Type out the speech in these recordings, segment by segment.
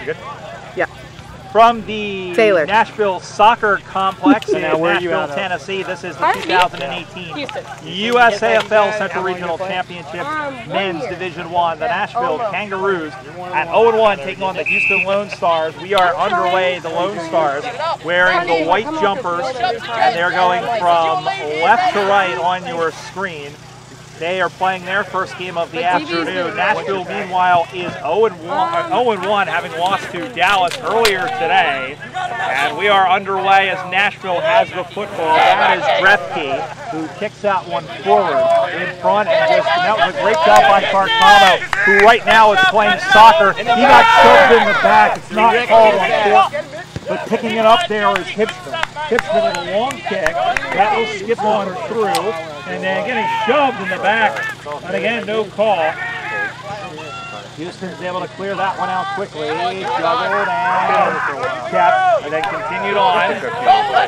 Good? Yeah. From the Nashville Soccer Complex in Nashville, Tennessee, this is the 2018 USAFL Central Regional Championship Men's Division I. The Nashville Kangaroos at 0-1 taking on the Houston Lonestars. We are underway, the Lonestars wearing the white jumpers, and they're going from left to right on your screen. They are playing their first game of the afternoon. Nashville, meanwhile, is 0-1, having lost to Dallas earlier today. And we are underway as Nashville has the football. That is Grefke, who kicks that one forward in front. And that was a great job by Carcano, who right now is playing soccer. He got shoved in the back. It's not called on fourth. But picking it up there is Hipston. Hipston with a long kick. That will skip on through. And then getting shoved in the back. And again, no call. Houston's able to clear that one out quickly. Juggled and kept. And then continued on.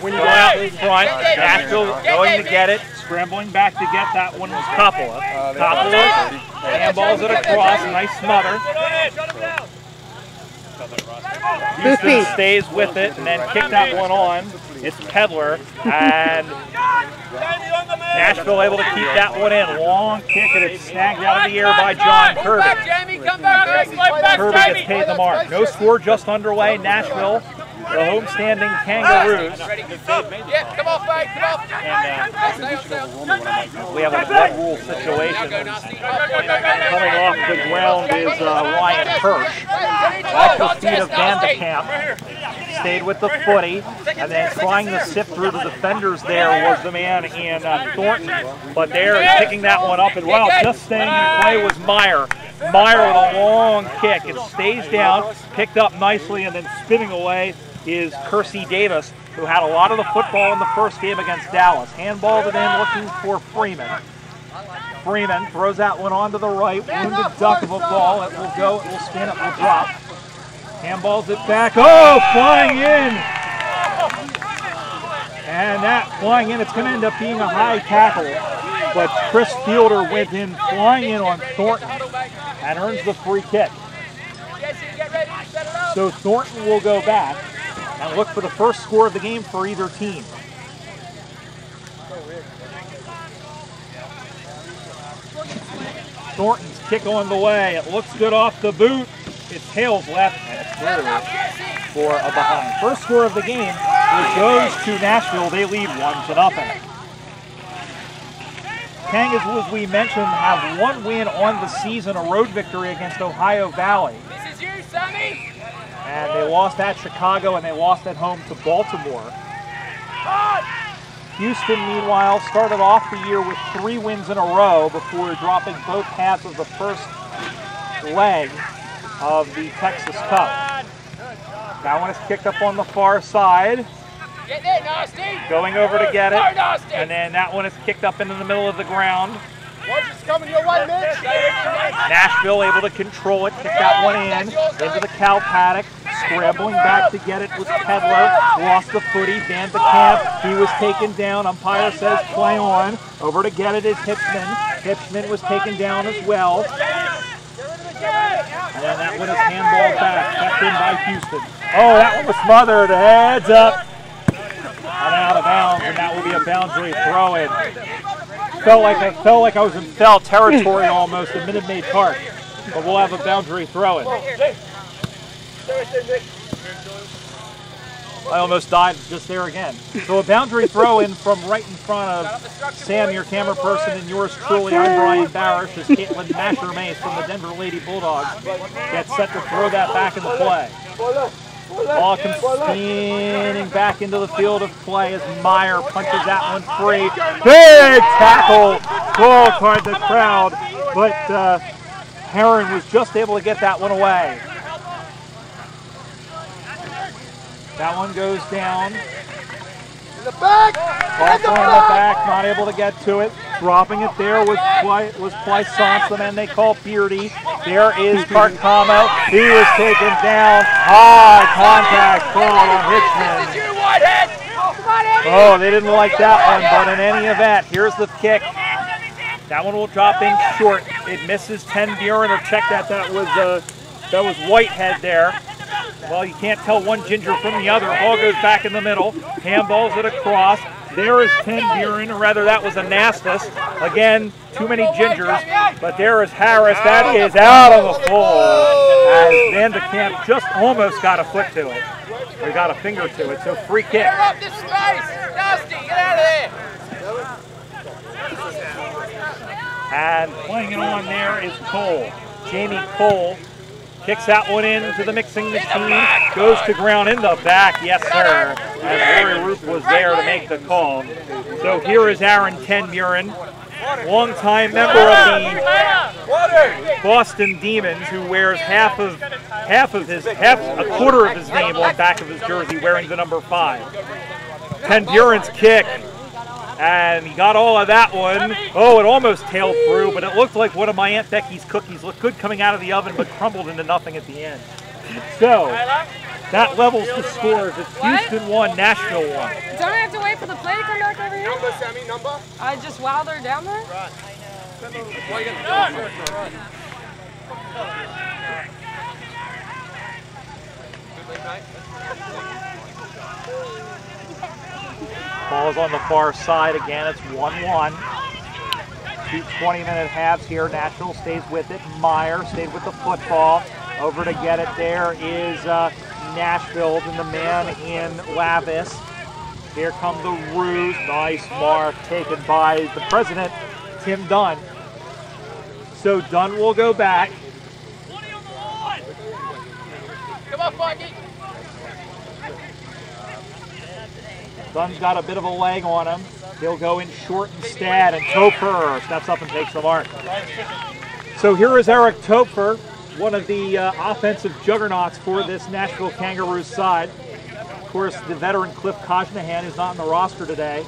When you go out in front, Nashville going to get it. Scrambling back to get that one was Coppola. Coppola handballs it across. Nice smother. Houston stays with it and then kick that one on. It's Pedler, and Nashville able to keep that one in. Long kick, and it's snagged out of the air by John Kirby. Kirby gets paid the mark. No score, just underway. Nashville, the homestanding Kangaroos. We have a blood rule situation. Coming off the ground is Ryan Hirsch. Off the feet of Van de Kamp. Stayed with the footy, and then trying to sift through the defenders there was the man in Thornton. But there is picking that one up as well. Just staying in play was Meyer. Meyer with a long kick. It stays down, picked up nicely, and then spinning away is Kersey Davis, who had a lot of the football in the first game against Dallas. Handballed it in, looking for Freeman. Freeman throws that one onto the right. Wounded duck of a ball. It will go, it will spin, it will drop. Handballs it back. Oh, flying in! And that flying in, it's going to end up being a high tackle. But Chris Fielder went in, flying in on Thornton, and earns the free kick. So Thornton will go back and look for the first score of the game for either team. Thornton's kick on the way. It looks good off the boot. It tails left and it's through for a behind. First score of the game, which goes to Nashville. They lead 1-0. Kangas, as we mentioned, have one win on the season, a road victory against Ohio Valley. This is you, Sammy. And they lost at Chicago and they lost at home to Baltimore. Houston, meanwhile, started off the year with 3 wins in a row before dropping both halves of the first leg of the Texas Cup. That one is kicked up on the far side. Get there, Nasty. Going over to get it. And then that one is kicked up into the middle of the ground. Watch it's coming your way, Mitch. Nashville able to control it, kick that one in, into the cow paddock. Scrambling back to get it was Pedler. Lost the footy. Van de Kamp, he was taken down. Umpire says play on. Over to get it is Hipsman. Hipsman was taken down as well. And then that one is handballed back, kept in by Houston. Oh, that one was smothered. Heads up. And out of bounds, and that will be a boundary throw-in. Felt like I was in foul territory almost at Minute Maid Park. But we'll have a boundary throw-in. I almost died just there again. So a boundary throw-in from right in front of Sam, your camera person, and yours truly. I'm Brian Barish as Caitlin Masher-Mace from the Denver Lady Bulldogs gets set to throw that back into play. Ball comes spinning back into the field of play as Meyer punches that one free. Big tackle! Ball toward the crowd, but Heron was just able to get that one away. That one goes down. In the back! Ball in the back, not able to get to it. Dropping it there was Plaisance, the man they call Beardy. There is Carcamo. He was taken down. High contact call on Hitchman. Oh, they didn't like that one, but in any event, here's the kick. That one will drop in short. It misses 10 Buren, or check that. That was Whitehead there. Well, you can't tell one ginger from the other. Ball goes back in the middle. Handballs it across. There is 10 Buren, or rather that was a Nastus. Again, too many gingers, but there is Harris. That is out of the full. As Van de Kamp just almost got a foot to it. Or got a finger to it, so free kick. Get up this space! Dusty, get out of there! And playing it on there is Cole. Jamie Cole kicks that one into the mixing machine, goes to ground in the back, yes sir, as Rory Roos was there to make the call. So here is Aaron 10 Buren, longtime member of the Boston Demons, who wears a quarter of his name on the back of his jersey, wearing the number 5. 10 Buren's kick. And he got all of that one. Oh, it almost tailed through, but it looked like one of my Aunt Becky's cookies. Looked good coming out of the oven, but crumbled into nothing at the end. So, that levels the scores. It's Houston 1, Nashville 1. Don't I have to wait for the play to come back over here? Number, Sammy, number. I just while they're down there? Right. Ball's on the far side again. It's 1-1. 2 20-minute halves here. Nashville stays with it. Meyer stayed with the football. Over to get it there is Nashville and the man in Lavis. Here come the Roos. Nice mark taken by the president, Tim Dunn. So Dunn will go back. Come on, Foggy. Dunn's got a bit of a leg on him. He'll go in short instead, and Topher steps up and takes the mark. So here is Eric Topher, one of the offensive juggernauts for this Nashville Kangaroos side. Of course, the veteran Cliff Kojnahan is not on the roster today.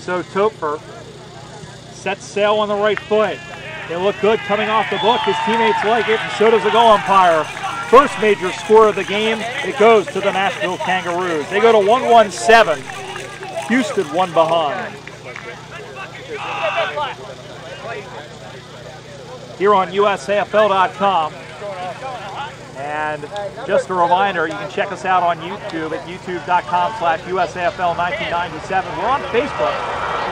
So Topher sets sail on the right foot. They look good coming off the book. His teammates like it, and so does the goal umpire. First major score of the game, it goes to the Nashville Kangaroos. They go to 1-1-7. Houston 1 behind. Here on USAFL.com. And just a reminder, you can check us out on YouTube at youtube.com/USAFL1997. We're on Facebook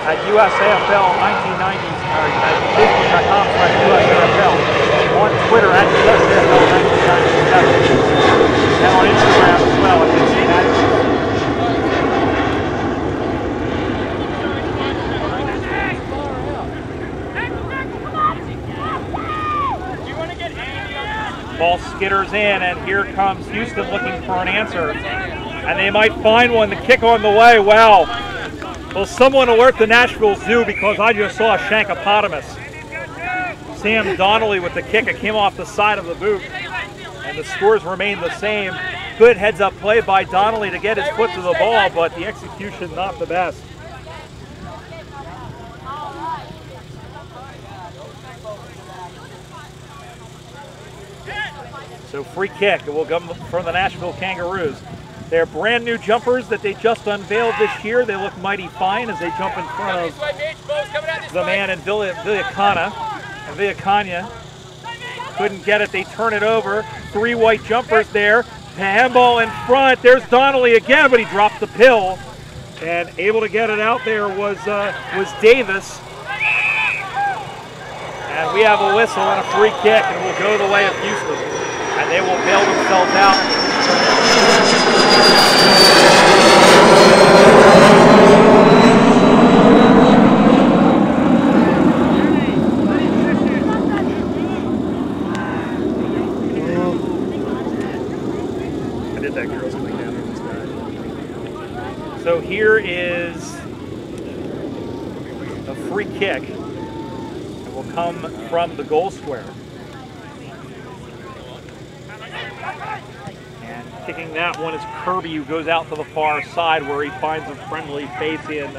at USAFL1990, or at Facebook.com/USAFL. On Twitter at USAFL1997. And on Instagram as well at Ball skitters in, and here comes Houston looking for an answer. And they might find one. The kick on the way. Wow. Will someone alert the Nashville Zoo, because I just saw a shankopotamus. Sam Donnelly with the kick. It came off the side of the boot. And the scores remain the same. Good heads-up play by Donnelly to get his foot to the ball, but the execution not the best. So free kick. It will come from the Nashville Kangaroos. They're brand new jumpers that they just unveiled this year. They look mighty fine as they jump in front of the man in Villacana. And Villacana couldn't get it. They turn it over. 3 white jumpers there. The handball in front. There's Donnelly again, but he dropped the pill. And able to get it out there was Davis. And we have a whistle and a free kick, and it will go the way of Houston. And they will bail themselves out. I did that girl's coming down here this time. So here is a free kick. It will come from the goal square. And kicking that one is Kirby, who goes out to the far side where he finds a friendly face in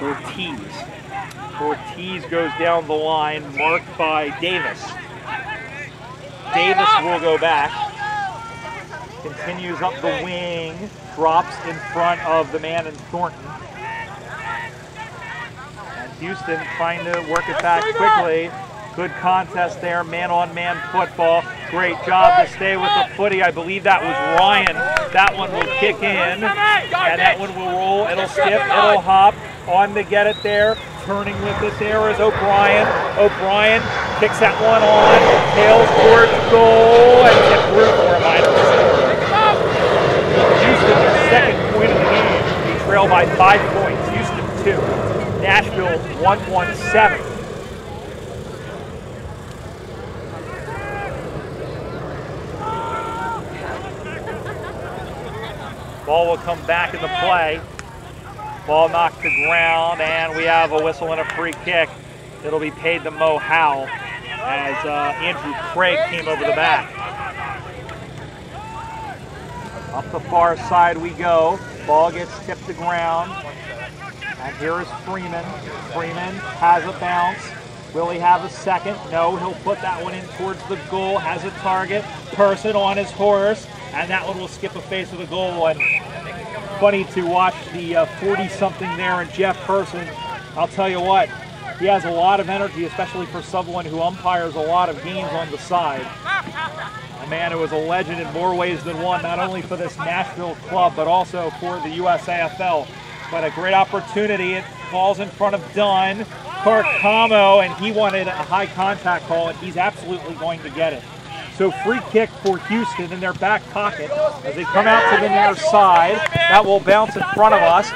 Ortiz. Ortiz goes down the line, marked by Davis. Davis will go back. Continues up the wing, drops in front of the man in Thornton. And Houston trying to work it back quickly. Good contest there, man-on-man football. Great job to stay with the footy. I believe that was Ryan. That one will kick in, and that one will roll. It'll skip, it'll hop. On to get it there. Turning with it there is O'Brien. O'Brien kicks that one on, tails towards goal, and it's through for a minor score. Houston, their second point of the game. They trail by 5 points. Houston 2. Nashville 1-1-7. Ball will come back into play. Ball knocked to ground, and we have a whistle and a free kick. It'll be paid to Mo Howe as Andrew Craig came over the back. Up the far side we go. Ball gets tipped to ground. And here is Freeman. Freeman has a bounce. Will he have a second? No, he'll put that one in towards the goal. Has a target. Person on his horse. And that one will skip a face of the goal. And funny to watch the 40-something there and Jeff Person. I'll tell you what, he has a lot of energy, especially for someone who umpires a lot of games on the side. A man who is a legend in more ways than one, not only for this Nashville club, but also for the USAFL. But a great opportunity. It falls in front of Dunn, Carcamo, and he wanted a high contact call, and he's absolutely going to get it. So free kick for Houston in their back pocket as they come out to the near side. That will bounce in front of us.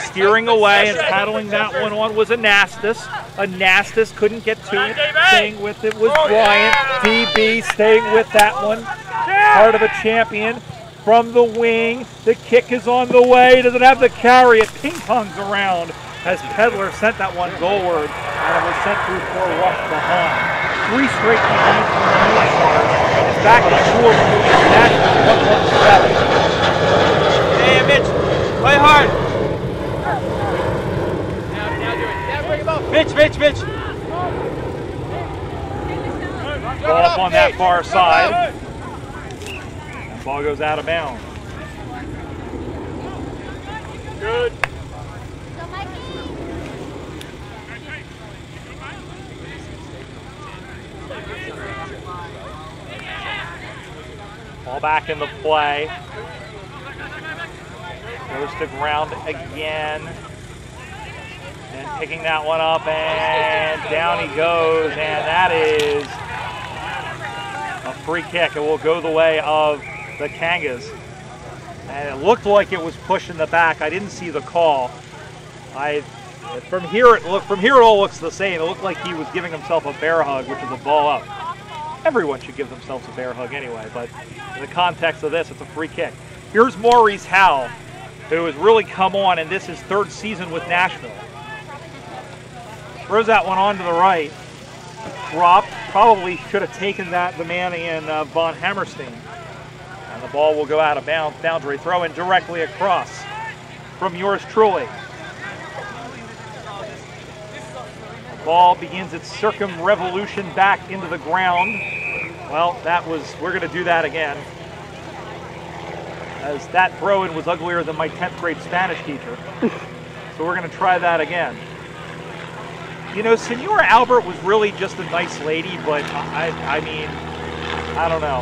Steering away and paddling that one on was Anastas. Anastas couldn't get to it. Staying with it was Bryant. DB staying with that one. Part of a champion from the wing. The kick is on the way. Doesn't have to carry it. Ping-pongs around as Pedler sent that one goalward, and it was sent through for a rush behind. 3 straight behind from the Lonestars. It's back to school for the Nashville 1-1-7. Hey, Mitch, play hard. Now do it. Now bring him up. Mitch. Ball up on that far side. That ball goes out of bounds. Good. Ball back into play. Goes to ground again. And picking that one up, and down he goes, and that is a free kick. It will go the way of the Kangas. And it looked like it was pushing the back. I didn't see the call. From here it all looks the same. It looked like he was giving himself a bear hug, which is a ball up. Everyone should give themselves a bear hug anyway, but in the context of this, it's a free kick. Here's Maurice Howe, who has really come on, and this is his 3rd season with Nashville. Throws that one on to the right. Dropped. Probably should have taken that, the man in Von Hammerstein. And the ball will go out of bounds. Boundary throw in directly across from yours truly. Ball begins its circumrevolution back into the ground. Well, we're going to do that again. As that throw-in was uglier than my 10th grade Spanish teacher. So we're going to try that again. You know, Senora Albert was really just a nice lady, but I mean, I don't know.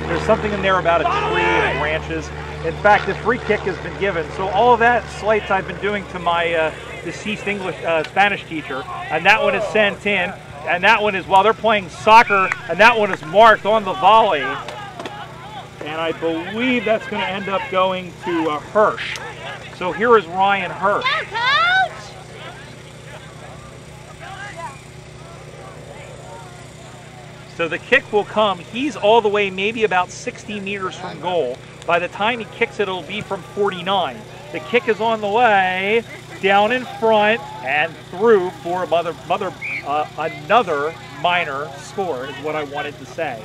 There's something in there about a tree and branches. In fact, the free kick has been given. So all of that slights I've been doing to my deceased Spanish teacher, and that one is sent in, and that one is while they're playing soccer, and that one is marked on the volley, and I believe that's going to end up going to Hirsch. So here is Ryan Hirsch. So the kick will come. He's all the way maybe about 60 meters from goal. By the time he kicks it, it'll be from 49. The kick is on the way. Down in front and through for another minor score is what I wanted to say.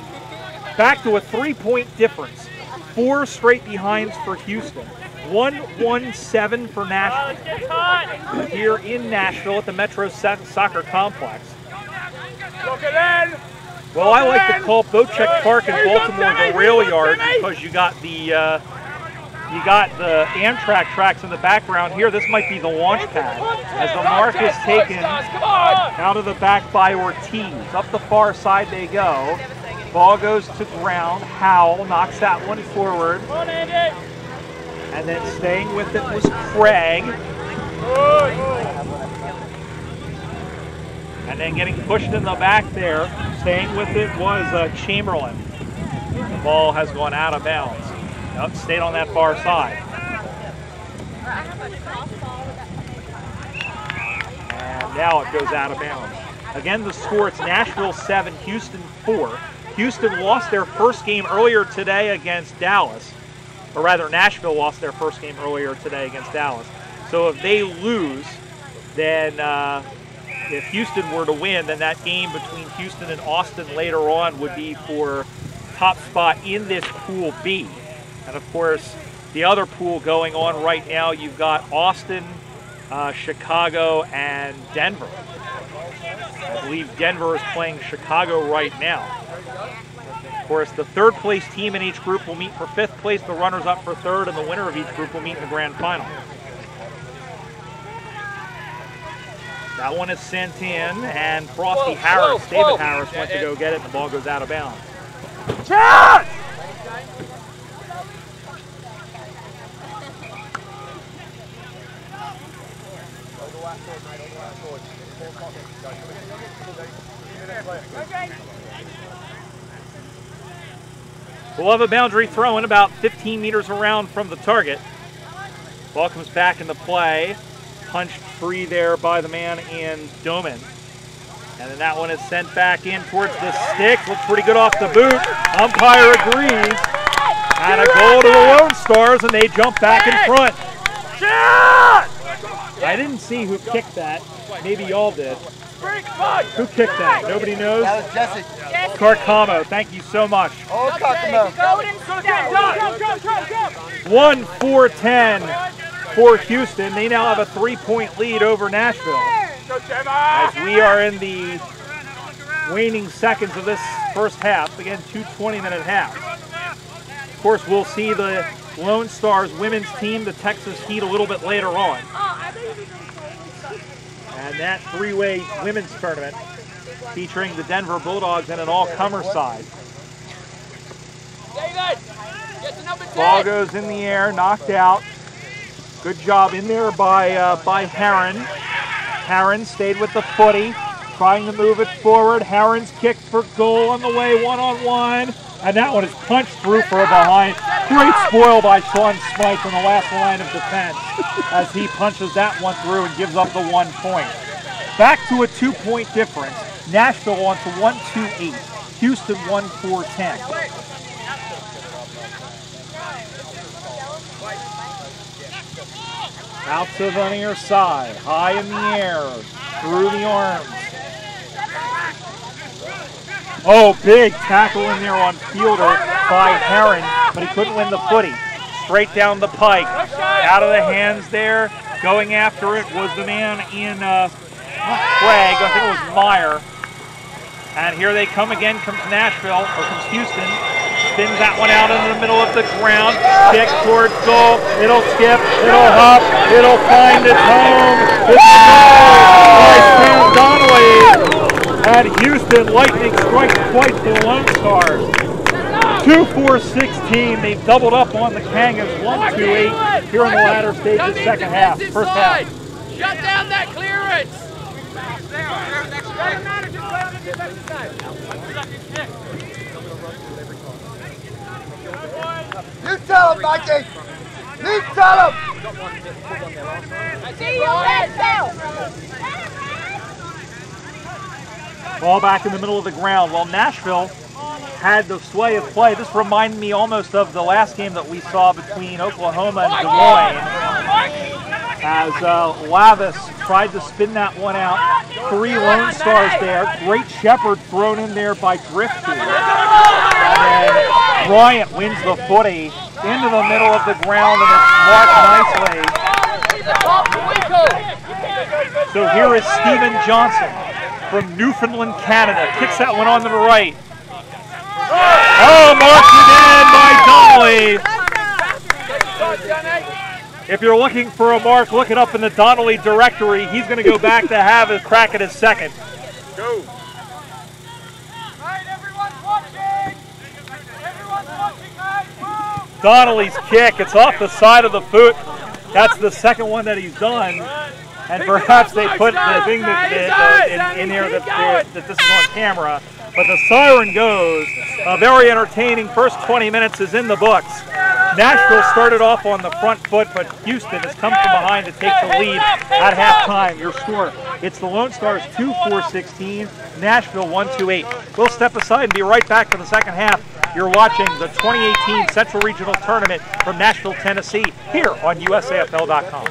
Back to a 3-point difference. 4 straight behinds for Houston. 1-1-7 for Nashville. Here in Nashville at the Metro Soccer Complex. Well, I like to call Bocek Park in Baltimore the rail yard because you got the You got the Amtrak tracks in the background here. This might be the launch pad as the mark is taken out of the back by Ortiz. Up the far side they go. Ball goes to ground. Howell knocks that one forward. And then staying with it was Craig. And then getting pushed in the back there, staying with it was Chamberlain. The ball has gone out of bounds. Nope, stayed on that far side. And now it goes out of bounds. Again, the score, it's Nashville 7, Houston 4. Houston lost their first game earlier today against Dallas. Or rather, Nashville lost their first game earlier today against Dallas. So if they lose, then if Houston were to win, then that game between Houston and Austin later on would be for top spot in this Pool B. And of course, the other pool going on right now, you've got Austin, Chicago, and Denver. I believe Denver is playing Chicago right now. Of course, the third place team in each group will meet for fifth place, the runners up for third, and the winner of each group will meet in the grand final. That one is sent in, and Frosty Harris, David Harris, went to go get it, and the ball goes out of bounds. Chance! We'll have a boundary throw in about 15 meters around from the target. Ball comes back into play. Punched free there by the man in Doman. And then that one is sent back in towards the stick. Looks pretty good off the boot. Umpire agrees. And a goal to the Lone Stars, and they jump back in front. Shot! I didn't see who kicked that. Maybe y'all did. Who kicked that? Nobody knows? That was Jesse. Carcamo, thank you so much. Oh, Carcamo. 1-4-10 for Houston. They now have a 3-point lead over Nashville. As we are in the waning seconds of this first half. Again, 2:20-minute half. Of course, we'll see the Lone Stars women's team, the Texas Heat, a little bit later on. And that three-way women's tournament featuring the Denver Bulldogs and an all-comer side. Ball goes in the air, knocked out. Good job in there by Herron. Herron stayed with the footy, trying to move it forward. Herron's kick for goal on the way, one-on-one. And that one is punched through for a behind. Great spoil by Sean Smythe on the last line of defense as he punches that one through and gives up the 1 point. Back to a 2-point difference. Nashville on to 1-2-8. Houston 1-4-10. Out to the near side, high in the air, through the arms. Oh, big tackle in there on Fielder by Herron, but he couldn't win the footy. Straight down the pike, out of the hands there. Going after it was the man in Craig, I think it was Meyer. And here they come again, comes Nashville, or comes Houston. Spins that one out into the middle of the ground. Kick towards goal. It'll skip. It'll hop. It'll find its home. It's by Sam Donnelly. And Houston Lightning strikes twice to the Lone Stars. 2-4-16. They've doubled up on the Kangas. 1-2-8 here in the latter stage of the second half. First half. Shut down that clearance. You tell him, Mikey. You tell him. Ball back in the middle of the ground. Well, Nashville had the sway of play. This reminded me almost of the last game that we saw between Oklahoma and Des Moines. As Lavis tried to spin that one out. 3 Lone Stars there. Great Shepherd thrown in there by Drifty. And Bryant wins the footy into the middle of the ground, and it's marked nicely. So here is Stephen Johnson from Newfoundland, Canada. Kicks that one on to the right. Oh, marked it in by Donnelly. If you're looking for a mark, look it up in the Donnelly directory. He's going to go back to have a crack at his second. Go. All right, everyone's watching. Everyone's watching, guys. Move. Donnelly's kick, it's off the side of the foot. That's the second one that he's done. And perhaps they put the thing that in here that this is on camera. But the siren goes. A very entertaining first 20 minutes is in the books. Nashville started off on the front foot, but Houston has come from behind to take the lead at halftime. Your score, it's the Lonestars 2-4-16, Nashville 1-2-8. We'll step aside and be right back for the second half. You're watching the 2018 Central Regional Tournament from Nashville, Tennessee, here on USAFL.com.